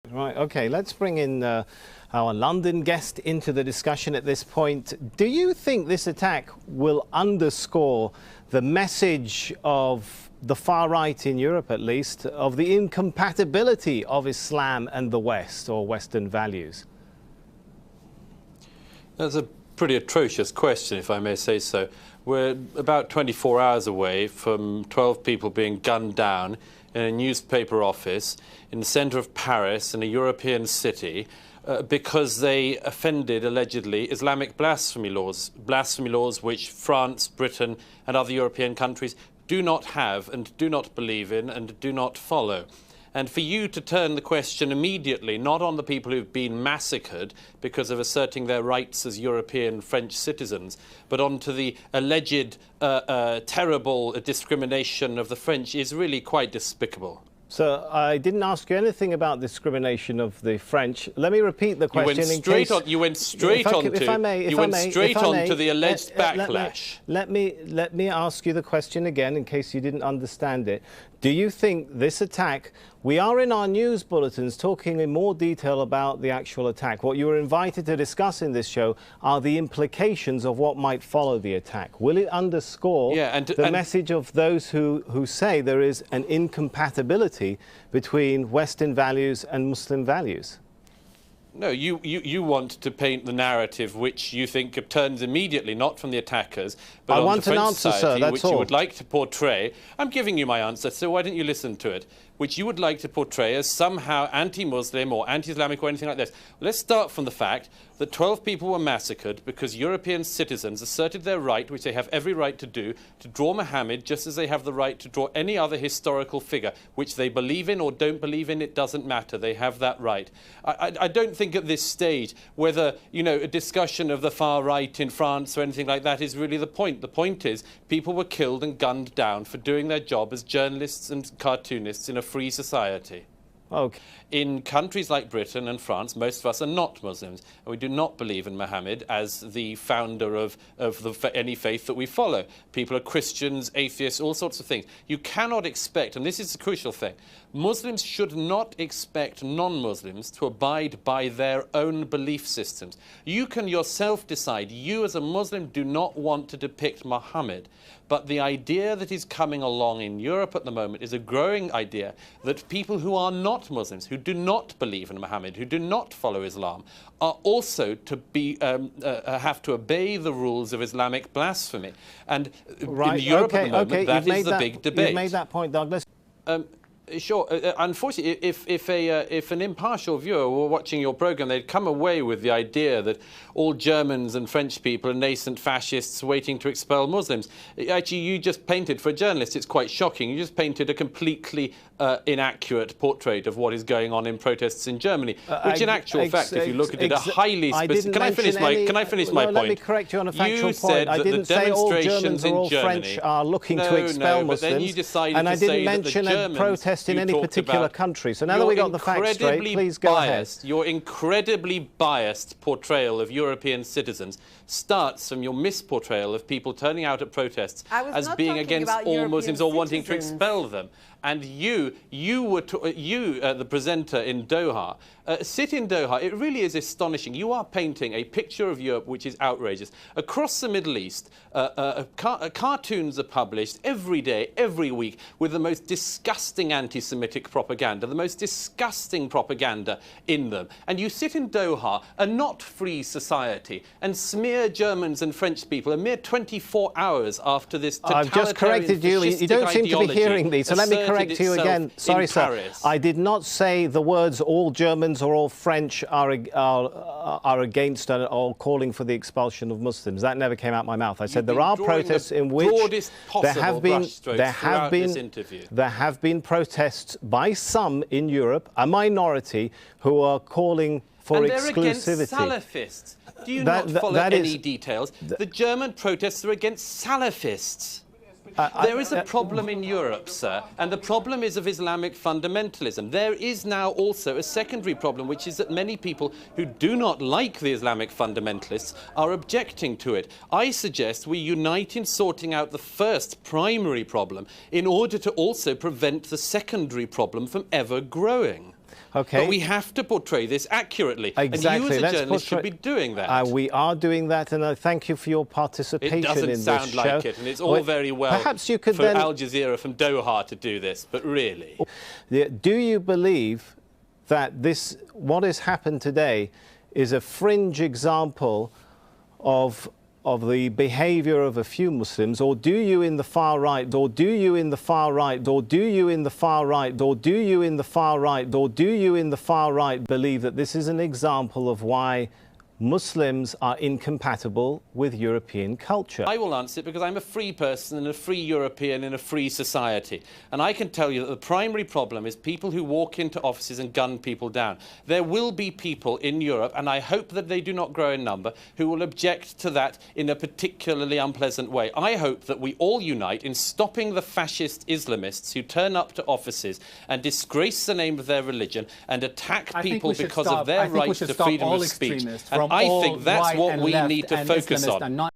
Right, okay, let's bring in our London guest into the discussion at this point. Do you think this attack will underscore the message of the far right in Europe, at least, of the incompatibility of Islam and the West, or Western values? That's a pretty atrocious question, if I may say so. We're about 24 hours away from 12 people being gunned down in a newspaper office in the centre of Paris, in a European city, because they offended, allegedly, Islamic blasphemy laws which France, Britain and other European countries do not have and do not believe in and do not follow. And for you to turn the question immediately, not on the people who've been massacred because of asserting their rights as European French citizens, but onto the alleged terrible discrimination of the French is really quite despicable. So I didn't ask you anything about discrimination of the French. Let me repeat the question. You went straight on to the alleged backlash. Let me ask you the question again in case you didn't understand it. Do you think this attack, we are in our news bulletins talking in more detail about the actual attack. What you were invited to discuss in this show are the implications of what might follow the attack. Will it underscore the message of those who say there is an incompatibility between Western values and Muslim values? No, you want to paint the narrative which you think turns immediately, not from the attackers, but on the French society, which you would like to portray. I'm giving you my answer, so why don't you listen to it? Which you would like to portray as somehow anti-Muslim or anti-Islamic or anything like this. Let's start from the fact that 12 people were massacred because European citizens asserted their right, which they have every right to do, to draw Mohammed just as they have the right to draw any other historical figure, which they believe in or don't believe in, it doesn't matter. They have that right. I don't think at this stage whether, you know, a discussion of the far right in France or anything like that is really the point. The point is people were killed and gunned down for doing their job as journalists and cartoonists in a free society. Okay. In countries like Britain and France, most of us are not Muslims, and we do not believe in Mohammed as the founder of any faith that we follow. People are Christians, atheists, all sorts of things. You cannot expect, and this is the crucial thing, Muslims should not expect non-Muslims to abide by their own belief systems. You can yourself decide, you as a Muslim do not want to depict Mohammed, but the idea that is coming along in Europe at the moment is a growing idea that people who are not Muslims, who do not believe in Mohammed, who do not follow Islam, are also to be have to obey the rules of Islamic blasphemy. And in Europe at the moment, that is the big debate. You've made that point, Douglas. Sure. Unfortunately, if an impartial viewer were watching your program, they'd come away with the idea that all Germans and French people are nascent fascists waiting to expel Muslims. Actually, you just painted, for a journalist, it's quite shocking. You just painted a completely inaccurate portrait of what is going on in protests in Germany, which, in actual fact, if you look at it, are highly specific. Can I finish my point? Let me correct you on a factual point. I didn't say all Germans or all French are looking to expel Muslims, and I didn't mention a protest in any particular country. So now that we got the facts straight, please go ahead. Your incredibly biased portrayal of European citizens starts from your misportrayal of people turning out at protests as being against all Muslims or wanting to expel them. And the presenter in Doha, sit in Doha. It really is astonishing. You are painting a picture of Europe which is outrageous. Across the Middle East, cartoons are published every day, every week, with the most disgusting anti-Semitic propaganda, the most disgusting propaganda in them. And you sit in Doha, a not free society, and smear Germans and French people a mere 24 hours after this totalitarian, I've just corrected you. You don't seem to be hearing me, so let me correct you again. Sorry, sir. I did not say the words all Germans or all French are against or calling for the expulsion of Muslims. That never came out my mouth. I said there are protests in which there have been protests by some in Europe, a minority, who are calling for exclusivity. They're against Salafists. Do you not follow any details? The German protests are against Salafists. There is a problem in Europe, sir, and the problem is of Islamic fundamentalism. There is now also a secondary problem, which is that many people who do not like the Islamic fundamentalists are objecting to it. I suggest we unite in sorting out the first primary problem in order to also prevent the secondary problem from ever growing. Okay. But we have to portray this accurately. Exactly. And you as a journalist should be doing that. We are doing that, and I thank you for your participation in this show. It doesn't sound like it, and it's all very well perhaps you could for Al Jazeera from Doha to do this, but really. Do you believe that what has happened today is a fringe example of the behavior of a few Muslims, or do you in the far right, or do you in the far right, or do you in the far right, or do you in the far right, or do you in the far right believe that this is an example of why Muslims are incompatible with European culture? I will answer it because I'm a free person and a free European in a free society. And I can tell you that the primary problem is people who walk into offices and gun people down. There will be people in Europe, and I hope that they do not grow in number, who will object to that in a particularly unpleasant way. I hope that we all unite in stopping the fascist Islamists who turn up to offices and disgrace the name of their religion and attack people because of their right to freedom of speech. I think that's what we need to focus on.